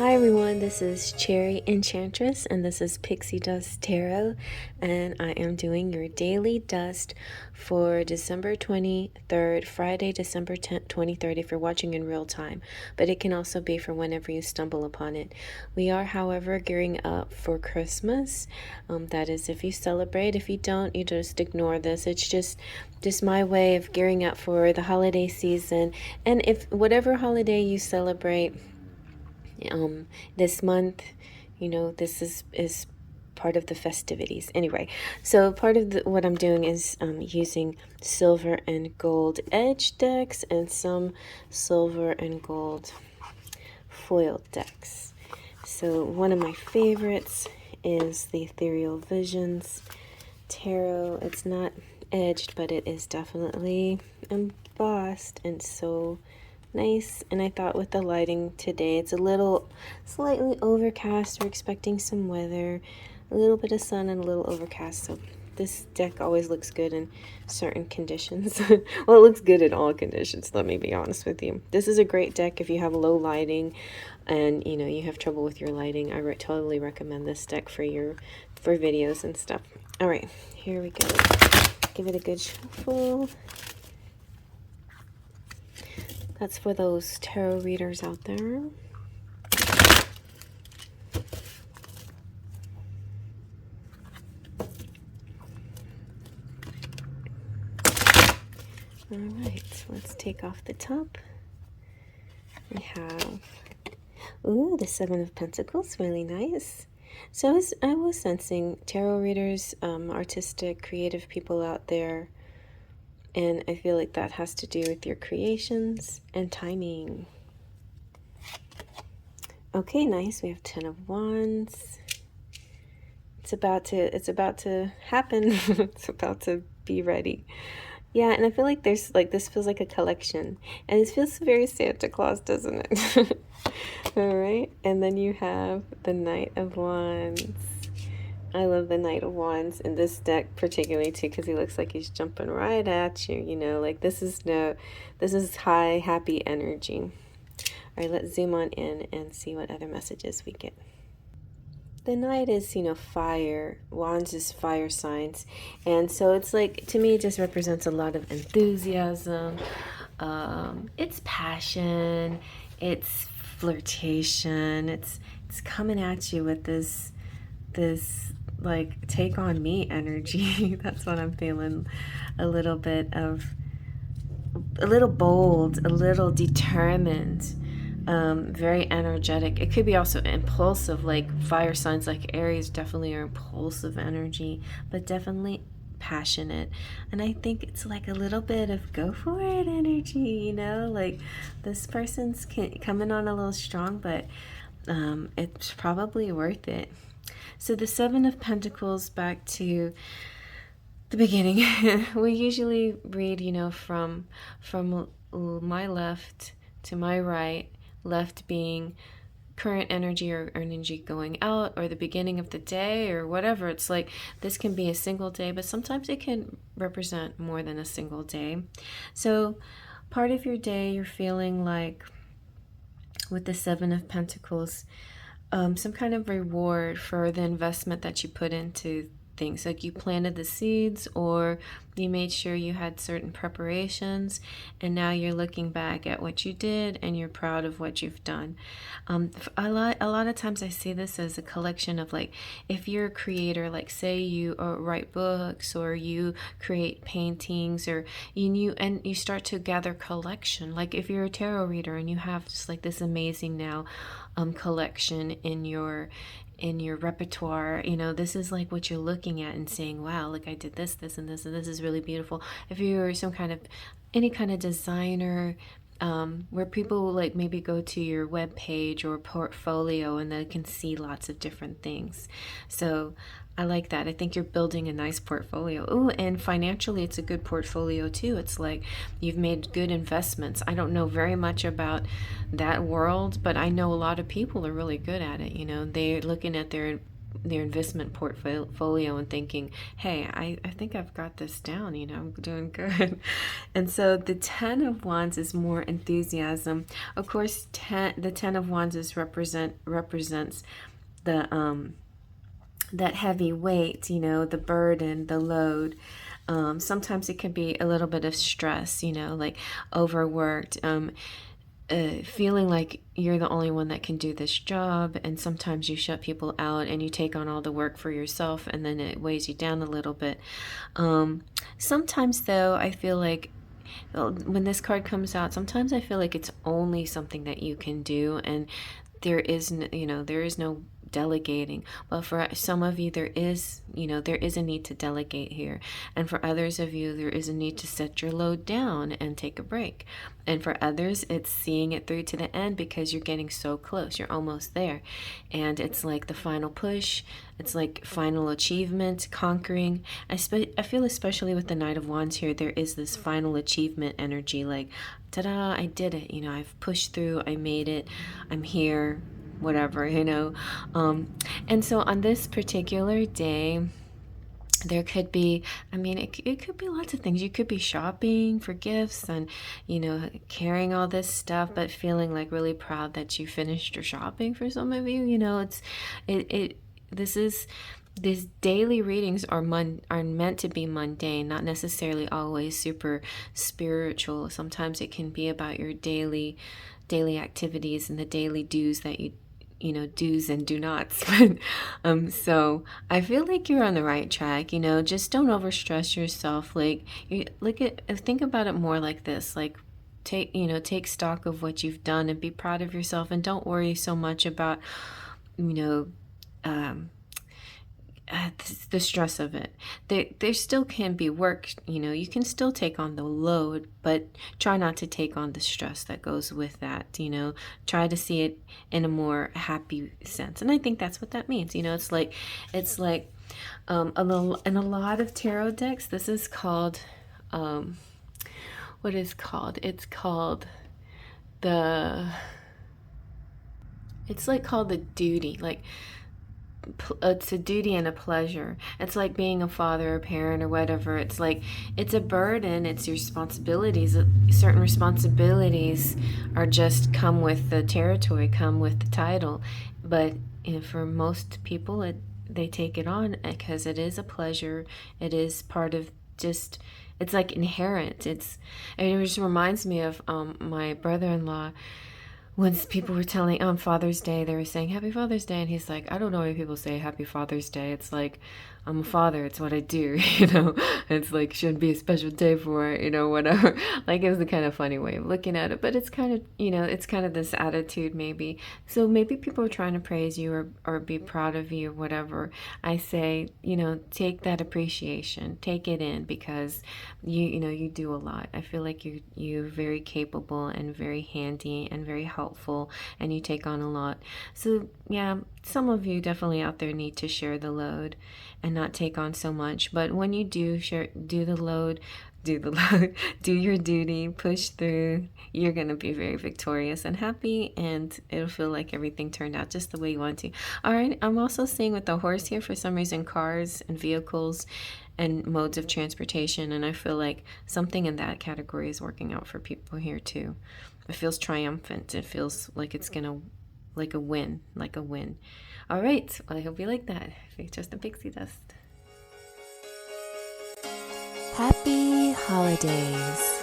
Hi everyone, this is Cherry Enchantress and this is Pixie Dust Tarot, and I am doing your daily dust for December 23rd, Friday, December 10th, 23rd if you're watching in real time, but it can also be for whenever you stumble upon it. We are, however, gearing up for Christmas. That is if you celebrate. If you don't, you just ignore this. It's just my way of gearing up for the holiday season, and if whatever holiday you celebrate this month, this is part of the festivities anyway. So part of what I'm doing is using silver and gold edge decks and some silver and gold foil decks. So one of my favorites is the Ethereal Visions Tarot. It's not edged, but it is definitely embossed and so nice. And I thought with the lighting today, it's a little slightly overcast. We're expecting some weather, a little bit of sun and a little overcast. So this deck always looks good in certain conditions. Well, it looks good in all conditions, let me be honest with you. This is a great deck if you have low lighting and you have trouble with your lighting. I totally recommend this deck for videos and stuff. All right, here we go. Give it a good shuffle. That's for those tarot readers out there. All right, let's take off the top. We have, the Seven of Pentacles, really nice. So I was sensing tarot readers, artistic, creative people out there. And I feel like that has to do with your creations and timing. Okay, nice. We have 10 of Wands. It's about to happen. It's about to be ready. Yeah, and I feel like this feels like a collection. And it feels very Santa Claus, doesn't it? All right. And then you have the Knight of Wands. I love the Knight of Wands in this deck particularly too, because he looks like he's jumping right at you, like this is high, happy energy. All right, let's zoom on in and see what other messages we get. The Knight is, fire. Wands is fire signs. And so it's like, to me, it just represents a lot of enthusiasm. It's passion. It's flirtation. It's coming at you with this like take on me energy. That's what I'm feeling. A little bold, a little determined, very energetic. It could be also impulsive, like fire signs like Aries definitely are impulsive energy, but definitely passionate. And I think it's like a little bit of go for it energy, like this person's coming on a little strong, but it's probably worth it. So the Seven of Pentacles, back to the beginning. We usually read, from my left to my right, left being current energy or energy going out or the beginning of the day or whatever. It's like this can be a single day, but sometimes it can represent more than a single day. So part of your day you're feeling like, with the Seven of Pentacles, some kind of reward for the investment that you put into things. Like you planted the seeds or you made sure you had certain preparations, and now you're looking back at what you did and you're proud of what you've done. A lot of times I see this as a collection of, like, if you're a creator, like say you write books or you create paintings, or you start to gather collection. Like if you're a tarot reader and you have just like this amazing now collection in your repertoire, this is like what you're looking at and saying, wow, like I did this and this and this is really beautiful. If you're any kind of designer, where people like maybe go to your web page or portfolio and they can see lots of different things. So I like that. I think you're building a nice portfolio. Oh, and financially it's a good portfolio too. It's like you've made good investments. I don't know very much about that world, but I know a lot of people are really good at it. They're looking at their portfolio and thinking, hey, I think I've got this down, I'm doing good. And so the Ten of Wands is more enthusiasm. Of course, the Ten of Wands represents the that heavy weight, the burden, the load. Sometimes it can be a little bit of stress, like overworked, feeling like you're the only one that can do this job, and sometimes you shut people out and you take on all the work for yourself, and then it weighs you down a little bit. Sometimes, though, I feel like when this card comes out, sometimes I feel like it's only something that you can do, and there is no delegating. But for some of you, there is a need to delegate here, and for others of you, there is a need to set your load down and take a break. And for others, it's seeing it through to the end, because you're getting so close, you're almost there, and it's like the final push. It's like final achievement, conquering. I feel, especially with the Knight of Wands here, there is this final achievement energy, like, ta-da, I did it, I've pushed through, I made it, I'm here, whatever, and so on this particular day, there could be, it could be lots of things. You could be shopping for gifts and, carrying all this stuff, but feeling like really proud that you finished your shopping. For some of you, these daily readings are meant to be mundane, not necessarily always super spiritual. Sometimes it can be about your daily activities and the daily do's that you do's and do nots. So I feel like you're on the right track. Just don't overstress yourself. Like, think about it more like this. Like, take stock of what you've done and be proud of yourself, and don't worry so much about, the stress of it. There still can be work, you can still take on the load, but try not to take on the stress that goes with that. Try to see it in a more happy sense, and I think that's what that means. It's like in a lot of tarot decks, this is called it's called the duty. Like, it's a duty and a pleasure. It's like being a father or parent or whatever. It's like, it's a burden, it's your responsibilities. Certain responsibilities are just come with the territory, come with the title. But for most people, they take it on because it is a pleasure. It is part of just, it's like inherent. It just reminds me of my brother-in-law. Once people were telling on Father's Day, they were saying Happy Father's Day, and he's like, I don't know why people say Happy Father's Day. It's like, I'm a father, it's what I do, It's like, shouldn't be a special day for it, whatever. Like, it was a kind of funny way of looking at it, but it's kind of, it's kind of this attitude maybe. So maybe people are trying to praise you or be proud of you or whatever. I say, take that appreciation, take it in, because you do a lot. I feel like you're very capable and very handy and very helpful, and you take on a lot. So yeah, some of you definitely out there need to share the load and not take on so much. But when you do do the load, do your duty, push through, you're going to be very victorious and happy, and it'll feel like everything turned out just the way you want to. All right, I'm also seeing with the horse here, for some reason, cars and vehicles and modes of transportation, and I feel like something in that category is working out for people here too. It feels triumphant. It feels like it's going to, like a win. All right, well, I hope you like that. Just a pixie dust. Happy holidays.